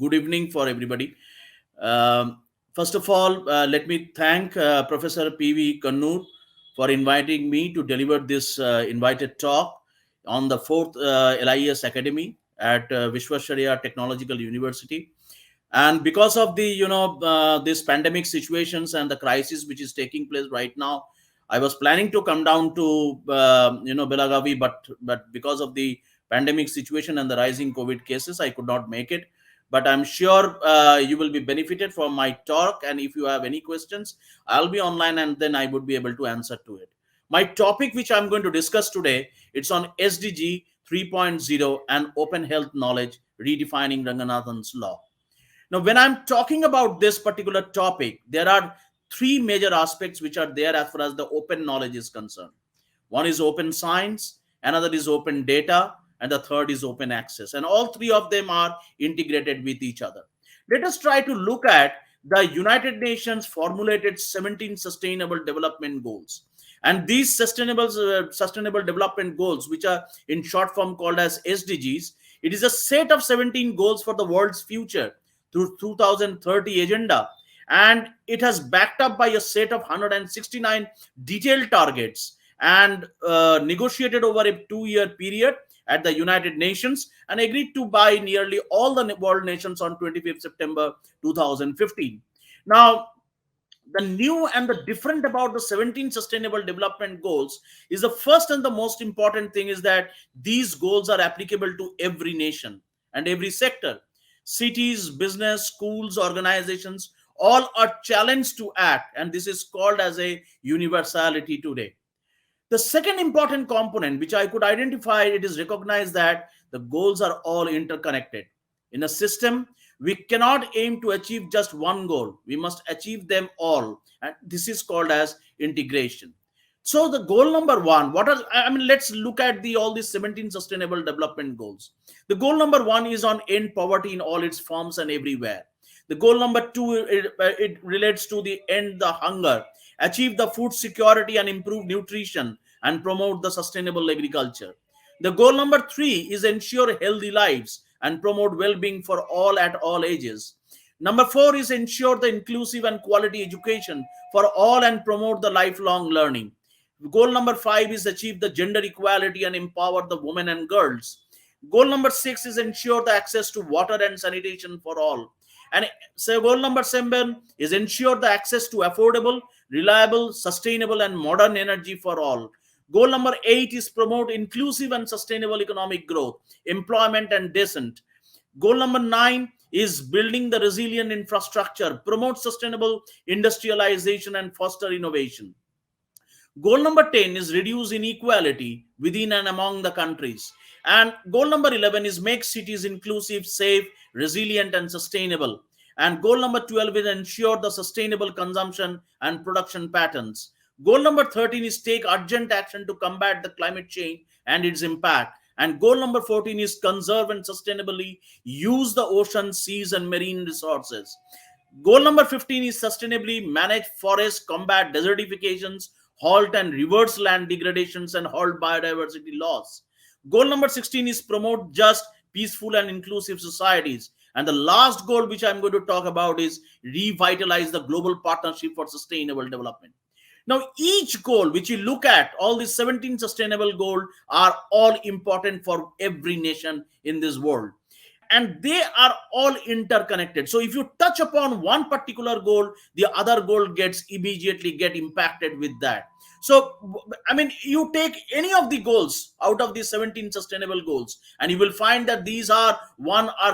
good evening for everybody. First of all, let me thank Professor P.V. Kannur for inviting me to deliver this invited talk on the fourth LIS Academy at Vishwasharya Technological University. And because of the this pandemic situations and the crisis which is taking place right now, I was planning to come down to Belagavi, but because of the pandemic situation and the rising COVID cases, I could not make it. But I'm sure you will be benefited from my talk, and if you have any questions, I'll be online and then I would be able to answer to it. My topic which I'm going to discuss today, it's on SDG 3.0 and open health knowledge, redefining Ranganathan's law. Now, when I'm talking about this particular topic, there are three major aspects which are there as far as the open knowledge is concerned. One is open science, another is open data, and the third is open access. And all three of them are integrated with each other. Let us try to look at the United Nations formulated 17 sustainable development goals. And these sustainable development goals, which are in short form called as SDGs, it is a set of 17 goals for the world's future through 2030 agenda, and it has backed up by a set of 169 detailed targets and negotiated over a 2-year period at the United Nations and agreed to by nearly all the world nations on 25th September 2015. Now, the new and the different about the 17 sustainable development goals is the first and the most important thing is that these goals are applicable to every nation and every sector. Cities, business, schools, organizations, all are challenged to act, and this is called as a universality today. The second important component which I could identify, it is recognized that the goals are all interconnected. In a system, we cannot aim to achieve just one goal. We must achieve them all. And this is called as integration. So the goal number one, let's look at the all these 17 sustainable development goals. The goal number one is on end poverty in all its forms and everywhere. The goal number two, it relates to the end the hunger, achieve the food security and improve nutrition and promote the sustainable agriculture. The goal number three is ensure healthy lives and promote well-being for all at all ages. Number four is ensure the inclusive and quality education for all and promote the lifelong learning. Goal number five is achieve the gender equality and empower the women and girls. Goal number six is ensure the access to water and sanitation for all. And so goal number seven is ensure the access to affordable, reliable, sustainable, and modern energy for all. Goal number eight is promote inclusive and sustainable economic growth, employment, and decent. Goal number nine is building the resilient infrastructure, promote sustainable industrialization, and foster innovation. Goal number 10 is reduce inequality within and among the countries. And goal number 11 is make cities inclusive, safe, resilient, and sustainable. And goal number 12 is ensure the sustainable consumption and production patterns. Goal number 13 is take urgent action to combat the climate change and its impact. And goal number 14 is conserve and sustainably use the ocean, seas, and marine resources. Goal number 15 is sustainably manage forests, combat desertifications, halt and reverse land degradations, and halt biodiversity loss. Goal number 16 is promote just, peaceful, and inclusive societies. And the last goal which I'm going to talk about is revitalize the global partnership for sustainable development. Now, each goal which you look at, all these 17 sustainable goals are all important for every nation in this world. And they are all interconnected. So if you touch upon one particular goal, the other goal gets immediately get impacted with that. So, you take any of the goals out of the 17 sustainable goals, and you will find that these are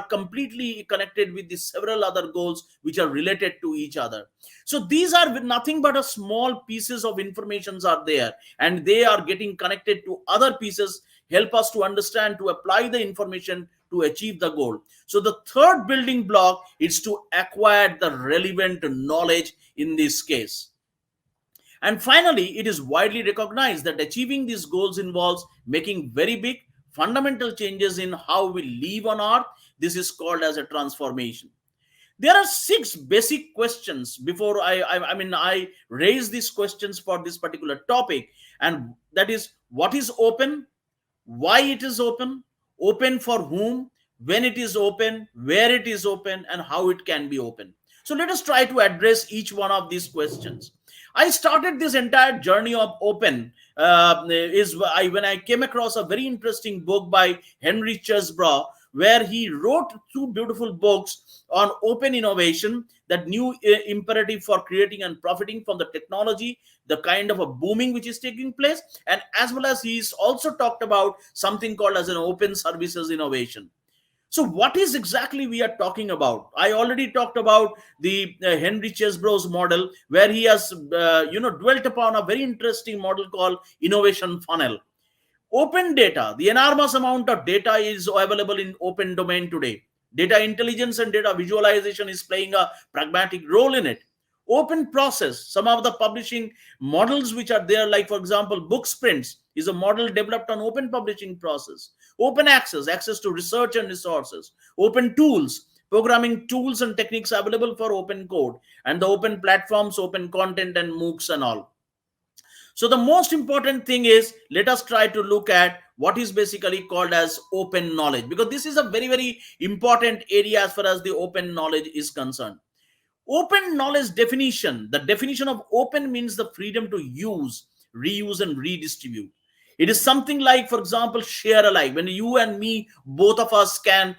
completely connected with the several other goals which are related to each other. So these are nothing but a small pieces of informations are there, and they are getting connected to other pieces, help us to understand, to apply the information to achieve the goal. So the third building block is to acquire the relevant knowledge in this case. And finally, it is widely recognized that achieving these goals involves making very big fundamental changes in how we live on earth. This is called as a transformation. There are 6 basic questions before I raise these questions for this particular topic, and that is, what is open, why it is open for whom, when it is open, where it is open, and how it can be open. So let us try to address each one of these questions. I started this entire journey of open when I came across a very interesting book by Henry Chesbrough, where he wrote two beautiful books on open innovation, that new imperative for creating and profiting from the technology, the kind of a booming which is taking place, and as well as he's also talked about something called as an open services innovation. So, what is exactly we are talking about? I already talked about the Henry Chesbrough's model, where he has, dwelt upon a very interesting model called innovation funnel. Open data, the enormous amount of data is available in open domain today. Data intelligence and data visualization is playing a pragmatic role in it. Open process, some of the publishing models which are there, like for example, book sprints is a model developed on open publishing process. Open access, access to research and resources. Open tools, programming tools and techniques available for open code, and the open platforms, open content and MOOCs and all. So the most important thing is, let us try to look at what is basically called as open knowledge, because this is a very, very important area as far as the open knowledge is concerned. Open knowledge definition, the definition of open means the freedom to use, reuse and redistribute. It is something like, for example, share alike. When you and me, both of us can,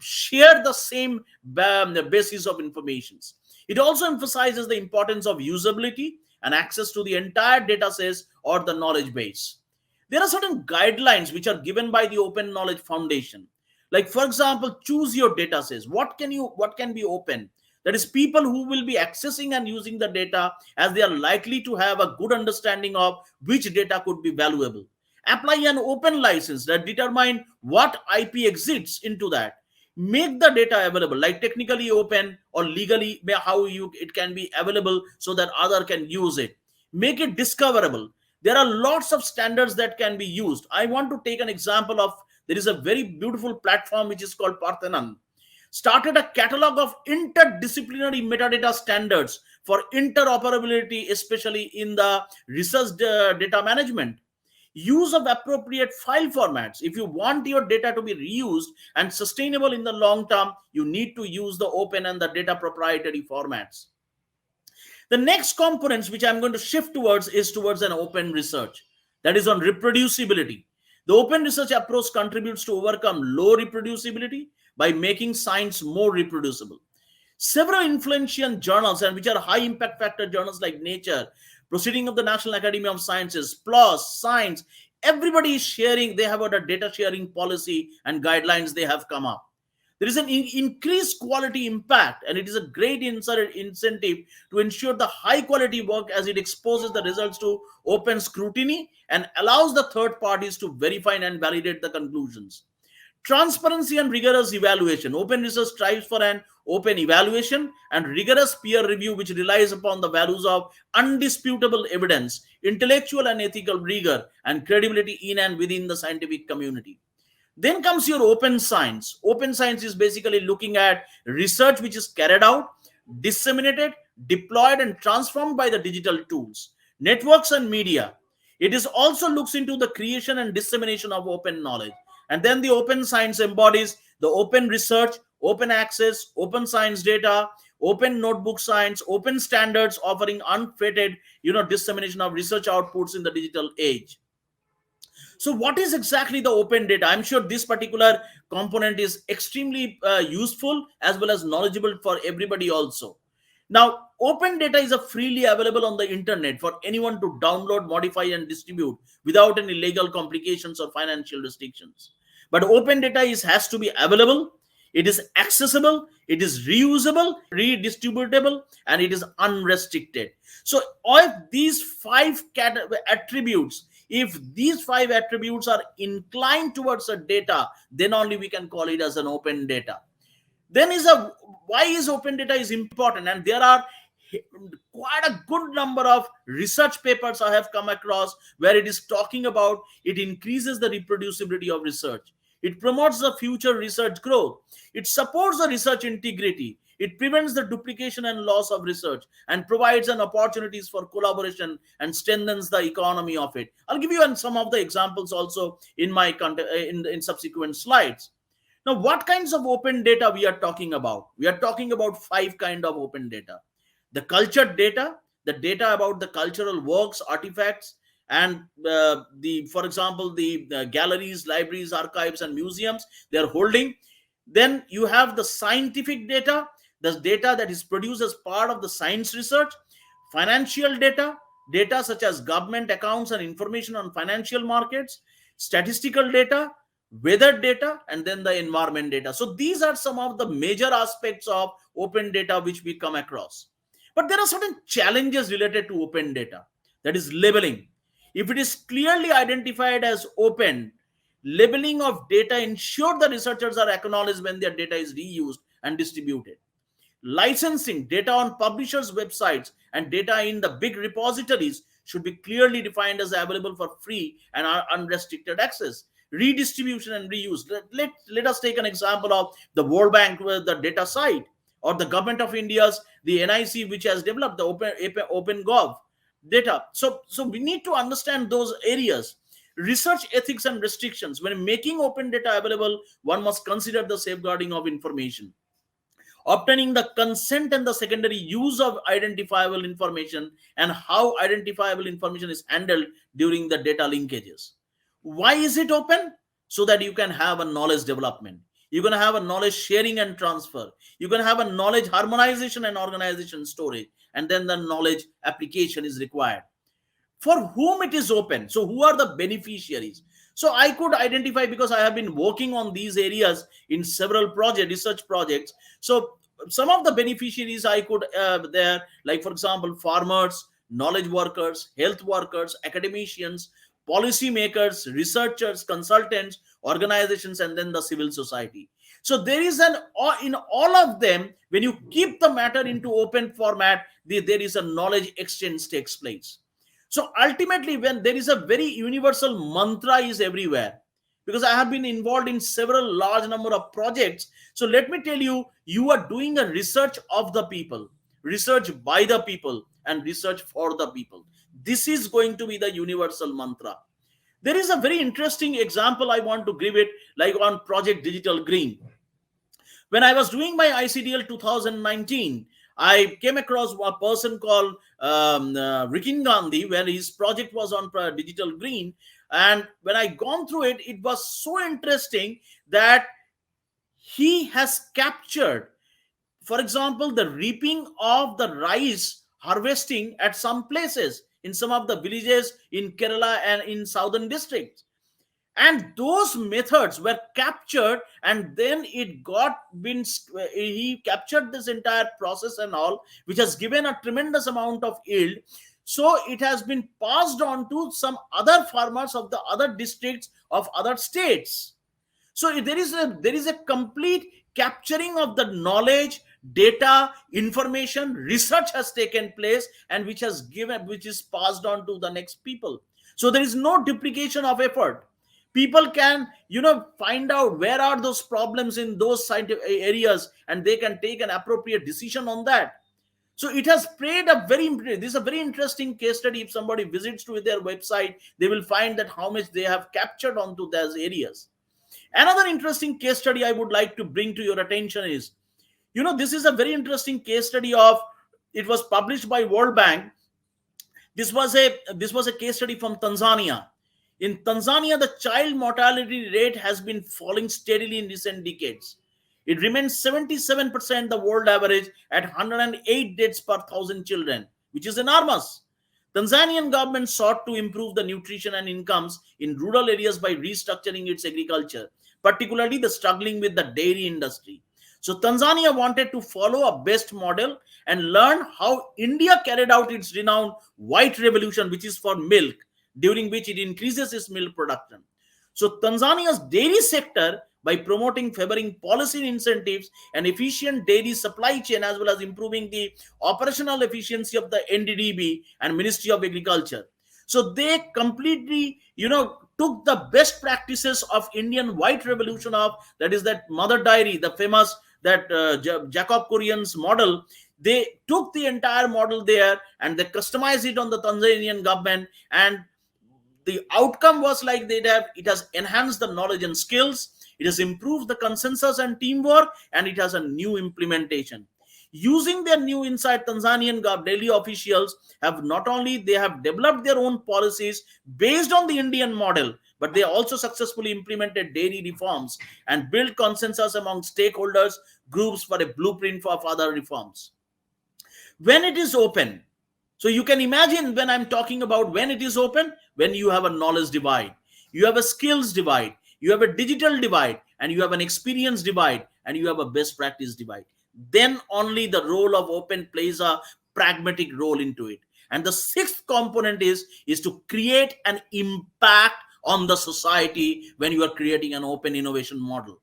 share the same basis of informations. It also emphasizes the importance of usability and access to the entire data sets or the knowledge base. There are certain guidelines which are given by the Open Knowledge Foundation. Like, for example, choose your data sets. What can be open? That is, people who will be accessing and using the data, as they are likely to have a good understanding of which data could be valuable. Apply an open license that determine what IP exists into that. Make the data available, like technically open or legally how it can be available so that other can use it. Make it discoverable. There are lots of standards that can be used. I want to take an example of, there is a very beautiful platform which is called Parthenon, started a catalog of interdisciplinary metadata standards for interoperability, especially in the research data management. Use of appropriate file formats. If you want your data to be reused and sustainable in the long term, you need to use the open and the data proprietary formats. The next components which I'm going to shift towards is towards an open research, that is on reproducibility. The open research approach contributes to overcome low reproducibility by making science more reproducible. Several influential journals, and which are high impact factor journals like Nature, Proceeding of the National Academy of Sciences, PLOS, Science, everybody is sharing. They have a data sharing policy and guidelines they have come up. There is an increased quality impact, and it is a great incentive to ensure the high quality work, as it exposes the results to open scrutiny and allows the third parties to verify and validate the conclusions. Transparency and rigorous evaluation. Open research strives for an open evaluation and rigorous peer review, which relies upon the values of undisputable evidence, intellectual and ethical rigor, and credibility in and within the scientific community. Then comes your open science. Open science is basically looking at research which is carried out, disseminated, deployed, and transformed by the digital tools, networks, and media. It is also looks into the creation and dissemination of open knowledge. And then the open science embodies the open research, open access, open science data, open notebook science, open standards offering unfettered, dissemination of research outputs in the digital age. So what is exactly the open data? I'm sure this particular component is extremely useful as well as knowledgeable for everybody also. Now, open data is a freely available on the internet for anyone to download, modify, and distribute without any legal complications or financial restrictions. But open data has to be available, it is accessible, it is reusable, redistributable, and it is unrestricted. So, if these five attributes, if these five attributes are inclined towards a data, then only we can call it as an open data. Then why is open data is important, and there are quite a good number of research papers I have come across where it is talking about it increases the reproducibility of research, it promotes the future research growth, it supports the research integrity, it prevents the duplication and loss of research, and provides an opportunities for collaboration and strengthens the economy of it. I'll give you some of the examples also in my in subsequent slides. Now, what kinds of open data we are talking about? We are talking about five kind of open data. The cultured data, the data about the cultural works, artifacts, and for example, the galleries, libraries, archives, and museums they are holding. Then you have the scientific data, the data that is produced as part of the science research. Financial data, data such as government accounts and information on financial markets. Statistical data, weather data, and then the environment data. So these are some of the major aspects of open data which we come across. But there are certain challenges related to open data, that is labeling. If it is clearly identified as open, labeling of data ensure the researchers are acknowledged when their data is reused and distributed. Licensing, data on publishers' websites and data in the big repositories should be clearly defined as available for free and unrestricted access. Redistribution and reuse. Let us take an example of the World Bank with the data site, or the government of India's the NIC, which has developed the open gov data. So we need to understand those areas. Research ethics and restrictions. When making open data available, one must consider the safeguarding of information, obtaining the consent and the secondary use of identifiable information, and how identifiable information is handled during the data linkages. Why is it open? So that you can have a knowledge development, you're going to have a knowledge sharing and transfer, you're going to have a knowledge harmonization and organization storage, and then the knowledge application is required. For whom it is open? So who are the beneficiaries? So I could identify, because I have been working on these areas in several research projects. So some of the beneficiaries I could there, like for example, farmers, knowledge workers, health workers, academicians, policy makers, researchers, consultants, organizations, and then the civil society. So there is in all of them, when you keep the matter into open format, there is a knowledge exchange takes place. So ultimately, when there is a very universal mantra is everywhere, because I have been involved in several large number of projects. So let me tell you, you are doing a research of the people, research by the people, and research for the people. This is going to be the universal mantra. There is a very interesting example I want to give it, like on Project Digital Green. When I was doing my ICDL 2019, I came across a person called Rikin Gandhi, where his project was on Digital Green. And when I gone through it, it was so interesting that he has captured, for example, the reaping of the rice harvesting at some places in some of the villages in Kerala and in southern districts. And those methods were captured, and then he captured this entire process and all, which has given a tremendous amount of yield. So it has been passed on to some other farmers of the other districts of other states. So there is a complete capturing of the knowledge, data, information, research has taken place, and which is passed on to the next people. So there is no duplication of effort. People can find out where are those problems in those scientific areas, and they can take an appropriate decision on that. So it has played this is a very interesting case study. If somebody visits to their website, they will find that how much they have captured onto those areas. Another interesting case study I would like to bring to your attention is, this is a very interesting case study of, it was published by World Bank. This was a case study from Tanzania. In Tanzania, the child mortality rate has been falling steadily in recent decades. It remains 77% the world average at 108 deaths per 1,000 children, which is enormous. Tanzanian government sought to improve the nutrition and incomes in rural areas by restructuring its agriculture, particularly the struggling with the dairy industry. So Tanzania wanted to follow a best model and learn how India carried out its renowned white revolution, which is for milk, during which it increases its milk production. So Tanzania's dairy sector, by promoting favoring policy incentives and efficient dairy supply chain, as well as improving the operational efficiency of the NDDB and Ministry of Agriculture. So they completely, took the best practices of Indian white revolution of, that is that mother dairy, the famous that Jacob Korean's model. They took the entire model there and they customized it on the Tanzanian government, and the outcome was like it has enhanced the knowledge and skills. It has improved the consensus and teamwork, and it has a new implementation. Using their new insight, Tanzanian Delhi officials have not only they have developed their own policies based on the Indian model, but they also successfully implemented dairy reforms and built consensus among stakeholders groups for a blueprint for further reforms. When it is open, so you can imagine when I'm talking about when it is open, when you have a knowledge divide, you have a skills divide, you have a digital divide, and you have an experience divide, and you have a best practice divide. Then only the role of open plays a pragmatic role into it. And the sixth component is to create an impact on the society when you are creating an open innovation model.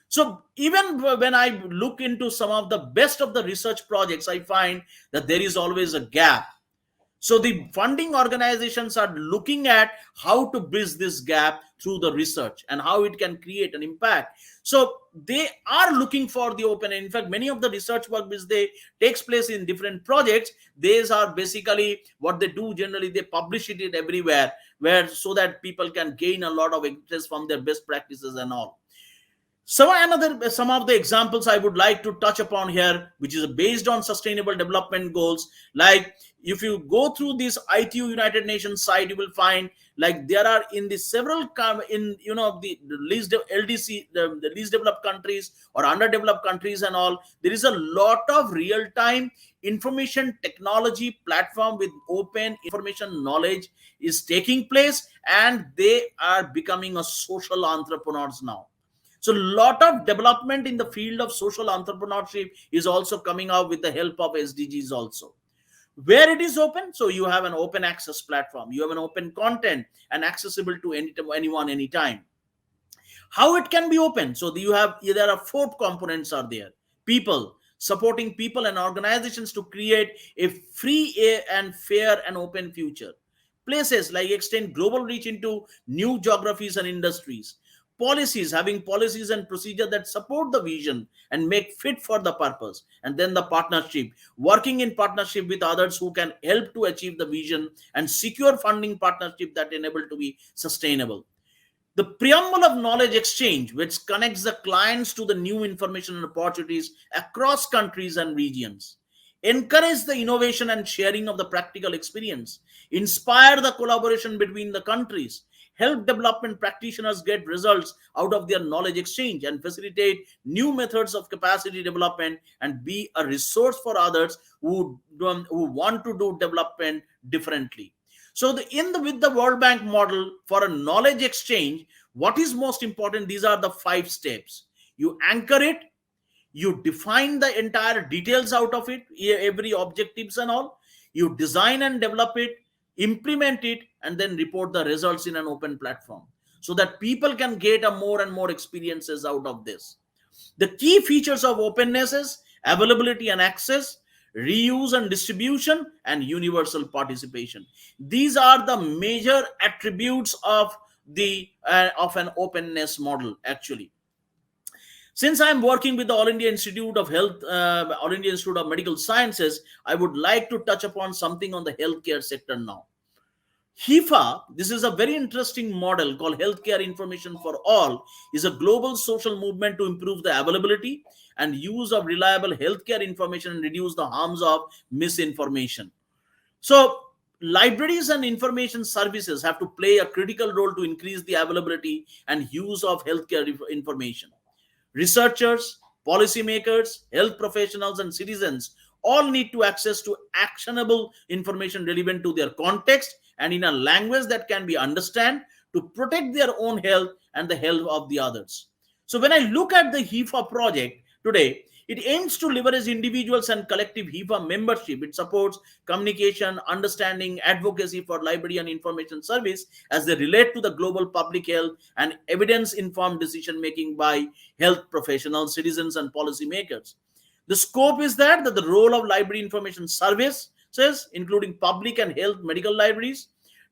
So even when I look into some of the best of the research projects, I find that there is always a gap. So the funding organizations are looking at how to bridge this gap through the research and how it can create an impact. So they are looking for the open. In fact, many of the research work which they takes place in different projects, these are basically what they do. Generally, they publish it everywhere, where so that people can gain a lot of interest from their best practices and all. So some of the examples I would like to touch upon here, which is based on sustainable development goals. Like if you go through this ITU United Nations site, you will find like there are in the several in the least LDC, the least developed countries or underdeveloped countries and all. There is a lot of real time information technology platform with open information knowledge is taking place, and they are becoming a social entrepreneurs now. So a lot of development in the field of social entrepreneurship is also coming out with the help of SDGs also. Where it is open, so you have an open access platform, you have an open content and accessible to anyone, anytime. How it can be open? So you have, there are four components are there. People, supporting people and organizations to create a free and fair and open future. Places, like extend global reach into new geographies and industries. Policies, having policies and procedure that support the vision and make fit for the purpose. And then the partnership, working in partnership with others who can help to achieve the vision and secure funding partnership that enable to be sustainable. The preamble of knowledge exchange, which connects the clients to the new information and opportunities across countries and regions. Encourage the innovation and sharing of the practical experience. Inspire the collaboration between the countries. Help development practitioners get results out of their knowledge exchange and facilitate new methods of capacity development, and be a resource for others who want to do development differently. So with the World Bank model for a knowledge exchange, what is most important? These are the 5 steps. You anchor it, you define the entire details out of it, every objectives and all. You design and develop it, implement it, and then report the results in an open platform so that people can get a more and more experiences out of this. The key features of openness is availability and access, reuse and distribution, and universal participation. These are the major attributes of the of an openness model actually. Since I'm working with the All India Institute of Health, All India Institute of Medical Sciences, I would like to touch upon something on the healthcare sector now. Hifa, this is a very interesting model called Healthcare Information for All, is a global social movement to improve the availability and use of reliable healthcare information and reduce the harms of misinformation. So, libraries and information services have to play a critical role to increase the availability and use of healthcare information. Researchers, policymakers, health professionals, and citizens all need to access to actionable information relevant to their context and in a language that can be understood to protect their own health and the health of the others. So when I look at the Hifa project today, it aims to leverage individuals and collective Hifa membership. It supports communication, understanding, advocacy for library and information service as they relate to the global public health and evidence-informed decision-making by health professionals, citizens, and policymakers. The scope is that the role of library information services, including public and health medical libraries,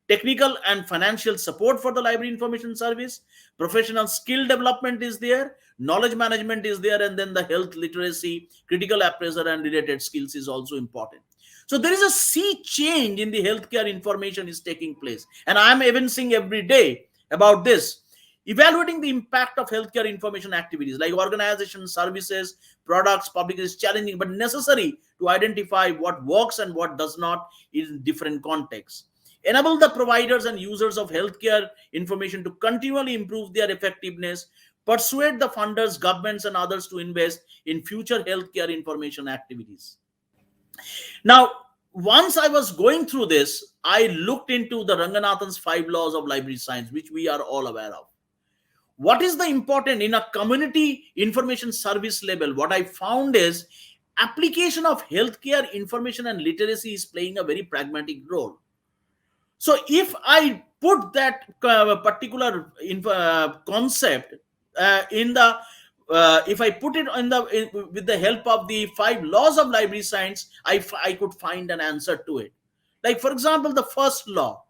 technical and financial support for the library information service, professional skill development is there, knowledge management is there, and then the health literacy, critical appraisal, and related skills is also important. So there is a sea change in the healthcare information is taking place, and I'm evincing every day about this. Evaluating the impact of healthcare information activities like organization, services, products, public is challenging but necessary to identify what works and what does not in different contexts. Enable the providers and users of healthcare information to continually improve their effectiveness. Persuade the funders, governments, and others to invest in future healthcare information activities. Now, once I was going through this, I looked into the Ranganathan's five laws of library science, which we are all aware of. What is the important in a community information service level? What I found is application of healthcare information and literacy is playing a very pragmatic role. So if I put that particular concept in the if I put it with the help of the five laws of library science, I could find an answer to it. Like for example, the first law: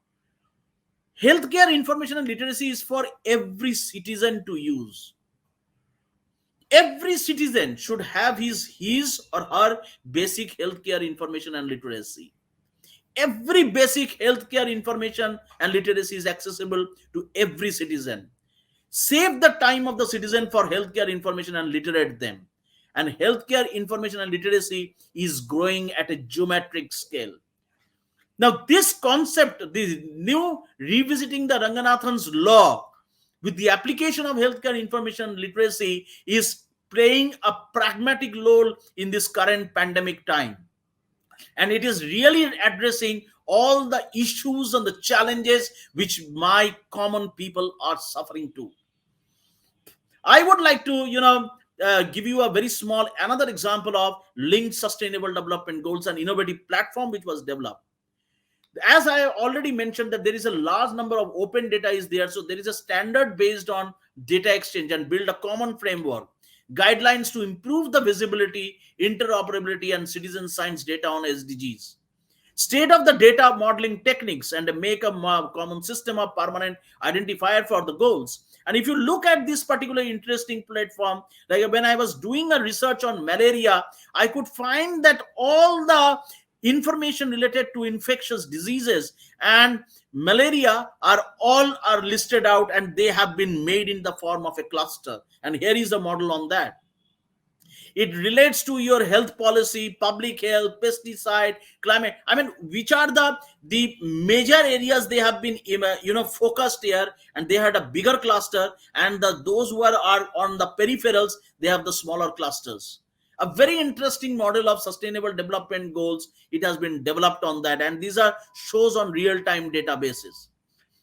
healthcare information and literacy is for every citizen to use. Every citizen should have his or her basic healthcare information and literacy. Every basic healthcare information and literacy is accessible to every citizen. Save the time of the citizen for healthcare information and literate them. And healthcare information and literacy is growing at a geometric scale. Now, this concept, the new revisiting the Ranganathan's law with the application of healthcare information literacy is playing a pragmatic role in this current pandemic time. And it is really addressing all the issues and the challenges which my common people are suffering to. I would like to, give you a very small another example of linked sustainable development goals and innovative platform which was developed. As I already mentioned that there is a large number of open data is there, so there is a standard based on data exchange and build a common framework, guidelines to improve the visibility, interoperability, and citizen science data on SDGs. State of the data modeling techniques and make a common system of permanent identifier for the goals. And if you look at this particular interesting platform, like when I was doing a research on malaria, I could find that all the information related to infectious diseases and malaria are listed out, and they have been made in the form of a cluster. And here is a model on that. It relates to your health policy, public health, pesticide, climate. I mean, which are the major areas they have been focused here, and they had a bigger cluster, and those who are on the peripherals, they have the smaller clusters. A very interesting model of sustainable development goals. It has been developed on that, and these are shows on real-time databases.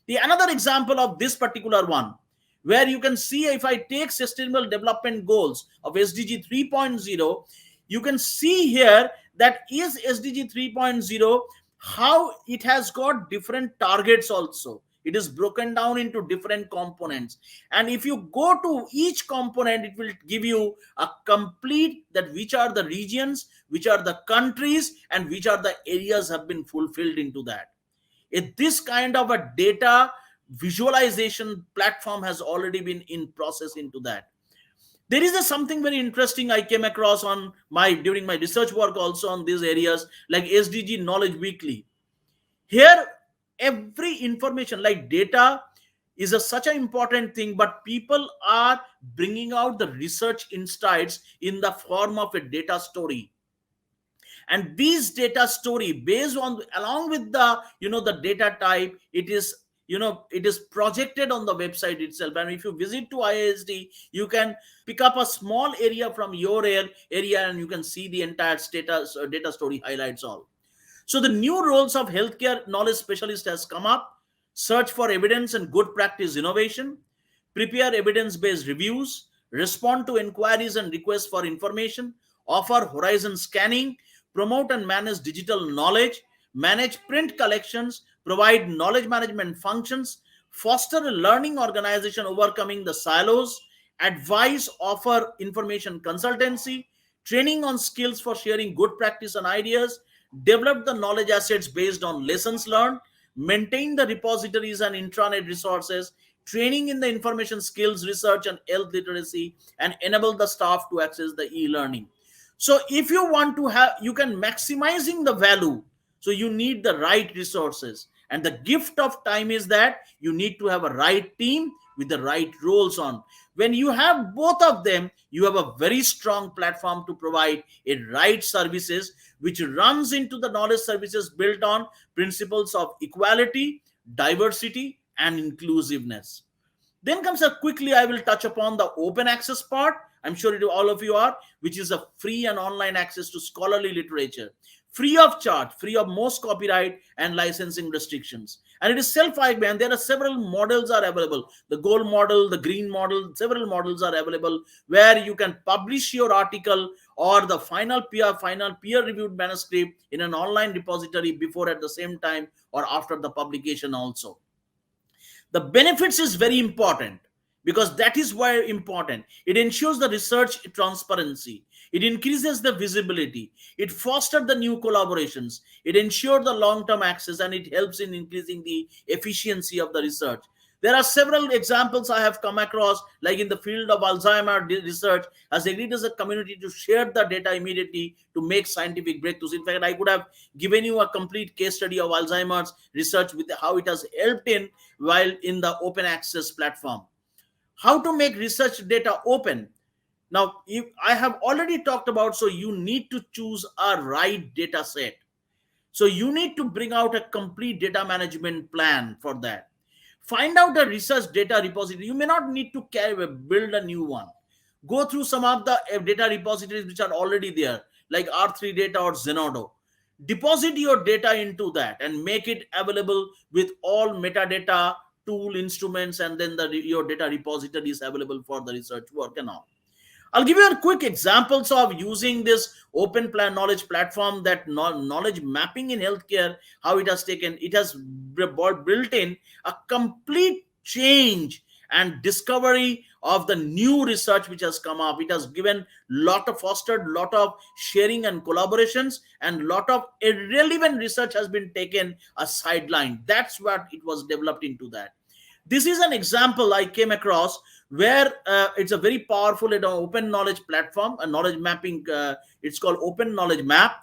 The another example of this particular one, where you can see if I take sustainable development goals of SDG 3.0, you can see here that is SDG 3.0, how it has got different targets also. It is broken down into different components. And if you go to each component, it will give you a complete that which are the regions, which are the countries, and which are the areas have been fulfilled into that. If this kind of a data visualization platform has already been in process into that. There is something very interesting I came across on during my research work also on these areas, like SDG Knowledge Weekly. Here, every information like data is such an important thing, but people are bringing out the research insights in the form of a data story. And these data story based on along with the the data type, it is projected on the website itself. And if you visit to IISD, you can pick up a small area from your area, and you can see the entire data story highlights all. So the new roles of healthcare knowledge specialist has come up: search for evidence and good practice innovation, prepare evidence-based reviews, respond to inquiries and requests for information, offer horizon scanning, promote and manage digital knowledge, manage print collections, provide knowledge management functions, foster a learning organization overcoming the silos, advise, offer information consultancy, training on skills for sharing good practice and ideas, develop the knowledge assets based on lessons learned, maintain the repositories and intranet resources, training in the information skills, research and health literacy, and enable the staff to access the e-learning. So if you want to have, you can maximizing the value. So you need the right resources. And the gift of time is that you need to have a right team with the right roles on. When you have both of them, you have a very strong platform to provide a right services, which runs into the knowledge services built on principles of equality, diversity, and inclusiveness. Then comes a quickly, I will touch upon the open access part. I'm sure all of you are, which is a free and online access to scholarly literature, free of charge, free of most copyright and licensing restrictions. And it is self-evident. There are several models are available. The gold model, the green model, several models are available where you can publish your article or the final peer reviewed manuscript in an online repository before, at the same time, or after the publication also. The benefits is very important, because that is why important. It ensures the research transparency, it increases the visibility, it fosters the new collaborations, it ensures the long term access, and it helps in increasing the efficiency of the research. There are several examples I have come across, like in the field of Alzheimer research, has agreed as a community to share the data immediately to make scientific breakthroughs. In fact, I could have given you a complete case study of Alzheimer's research with how it has helped in while in the open access platform. How to make research data open? Now, if I have already talked about, so you need to choose a right data set. So you need to bring out a complete data management plan for that. Find out the research data repository. You may not need to build a new one. Go through some of the data repositories which are already there, like R3 Data or Zenodo. Deposit your data into that and make it available with all metadata tool instruments, and then your data repository is available for the research work and all. I'll give you a quick examples of using this open plan knowledge platform, that knowledge mapping in healthcare, how it has taken, it has built in a complete change and discovery of the new research which has come up. It has given fostered lot of sharing and collaborations, and lot of irrelevant research has been taken a sideline. That's what it was developed into that. This is an example I came across where it's a very powerful open knowledge platform, a knowledge mapping. It's called Open Knowledge Map.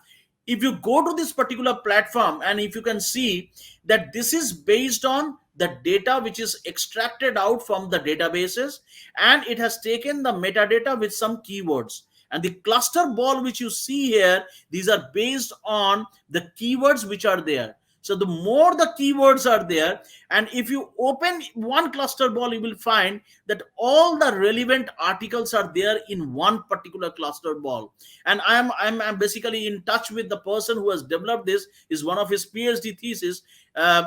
If you go to this particular platform, and if you can see that this is based on the data which is extracted out from the databases, and it has taken the metadata with some keywords. And the cluster ball which you see here, these are based on the keywords which are there. So the more the keywords are there, and if you open one cluster ball, you will find that all the relevant articles are there in one particular cluster ball. And I'm basically in touch with the person who has developed this. Is one of his PhD thesis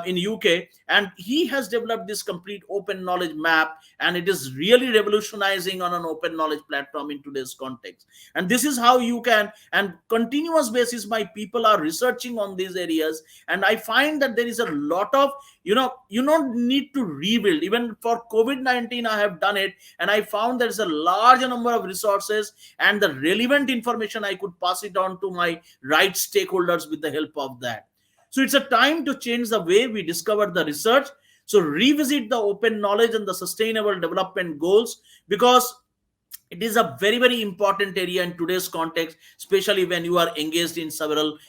in UK, and he has developed this complete open knowledge map, and it is really revolutionizing on an open knowledge platform in today's context. And this is how you can, and continuous basis, my people are researching on these areas, and I find that there is a lot of, you don't need to rebuild. Even for COVID-19 I have done it, and I found there is a large number of resources, and the relevant information I could pass it on to my right stakeholders with the help of that. So it's a time to change the way we discover the research. So revisit the open knowledge and the sustainable development goals, because it is a very, very important area in today's context, especially when you are engaged in several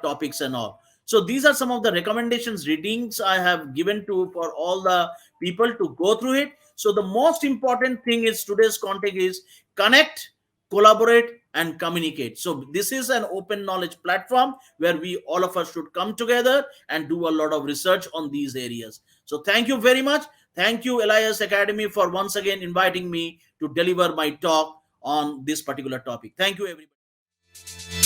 topics and all. So these are some of the recommendations, readings I have given to for all the people to go through it. So the most important thing is today's context is connect, collaborate, and communicate. So this is an open knowledge platform where we all of us should come together and do a lot of research on these areas. So thank you very much. Thank you, LIS Academy, for once again inviting me to deliver my talk on this particular topic. Thank you, everybody.